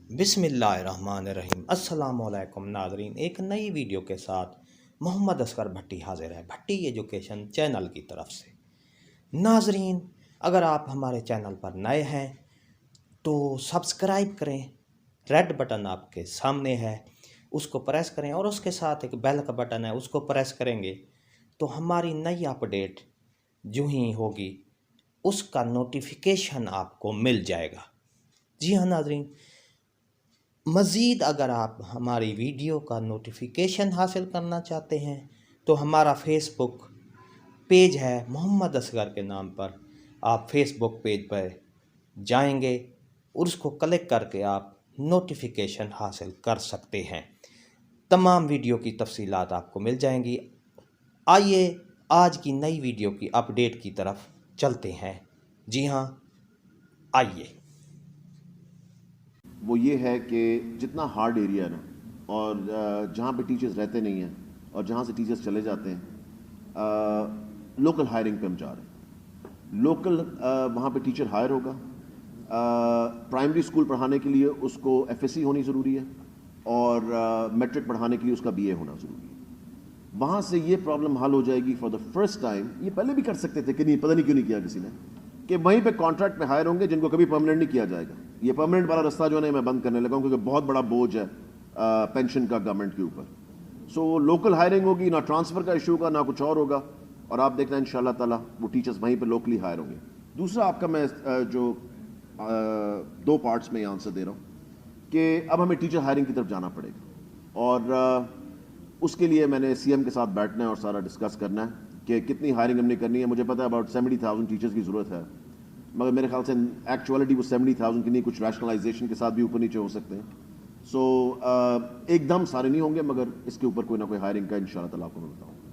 बिस्मिल्लाहिर्रहमानिर्रहीम। अस्सलाम वालेकुम नाज़रीन, एक नई वीडियो के साथ मोहम्मद असगर भट्टी हाजिर है भट्टी एजुकेशन चैनल की तरफ से। नाज़रीन, अगर आप हमारे चैनल पर नए हैं तो सब्सक्राइब करें, रेड बटन आपके सामने है उसको प्रेस करें और उसके साथ एक बेल का बटन है उसको प्रेस करेंगे तो हमारी नई अपडेट जो ही होगी उसका नोटिफिकेशन आपको मिल जाएगा। जी हाँ नाज़रीन, मज़ीद अगर आप हमारी वीडियो का नोटिफिकेशन हासिल करना चाहते हैं तो हमारा फेसबुक पेज है मोहम्मद असगर के नाम पर। आप फेसबुक पेज पर जाएंगे और उसको क्लिक करके आप नोटिफिकेशन हासिल कर सकते हैं। तमाम वीडियो की तफसीलात आपको मिल जाएंगी। आइए आज की नई वीडियो की अपडेट की तरफ चलते हैं। जी हाँ, आइए। वो ये है कि जितना हार्ड एरिया है ना, और जहाँ पे टीचर्स रहते नहीं हैं और जहाँ से टीचर्स चले जाते हैं, लोकल हायरिंग पे हम जा रहे हैं। लोकल वहाँ पे टीचर हायर होगा। प्राइमरी स्कूल पढ़ाने के लिए उसको एफएससी होनी ज़रूरी है और मैट्रिक पढ़ाने के लिए उसका बीए होना ज़रूरी है। वहाँ से ये प्रॉब्लम हल हो जाएगी फॉर द फर्स्ट टाइम। ये पहले भी कर सकते थे कि नहीं, पता नहीं क्यों नहीं किया किसी ने, कि वहीं पे कॉन्ट्रैक्ट पे हायर होंगे जिनको कभी परमानेंट नहीं किया जाएगा। ये परमानेंट वाला रास्ता जो है मैं बंद करने लगा हूँ क्योंकि बहुत बड़ा बोझ है पेंशन का गवर्नमेंट के ऊपर। सो लोकल हायरिंग होगी, ना ट्रांसफ़र का इशू होगा ना कुछ और होगा, और आप देखना इंशाल्लाह ताला वो टीचर्स वहीं पर लोकली हायर होंगे। दूसरा आपका मैं जो दो पार्ट्स में आंसर दे रहा हूँ कि अब हमें टीचर हायरिंग की तरफ जाना पड़ेगा, और उसके लिए मैंने सीएम के साथ बैठना है और सारा डिस्कस करना है कि कितनी हायरिंग हमने करनी है। मुझे पता है अबाउट 70,000 टीचर्स की ज़रूरत है, मगर मेरे ख्याल से एक्चुअलिटी वो 70,000 की नहीं, कुछ रैशनलाइजेशन के साथ भी ऊपर नीचे हो सकते हैं। सो एकदम सारे नहीं होंगे, मगर इसके ऊपर कोई ना कोई हायरिंग का इंशाल्लाह ताला आपको मैं बताऊँ।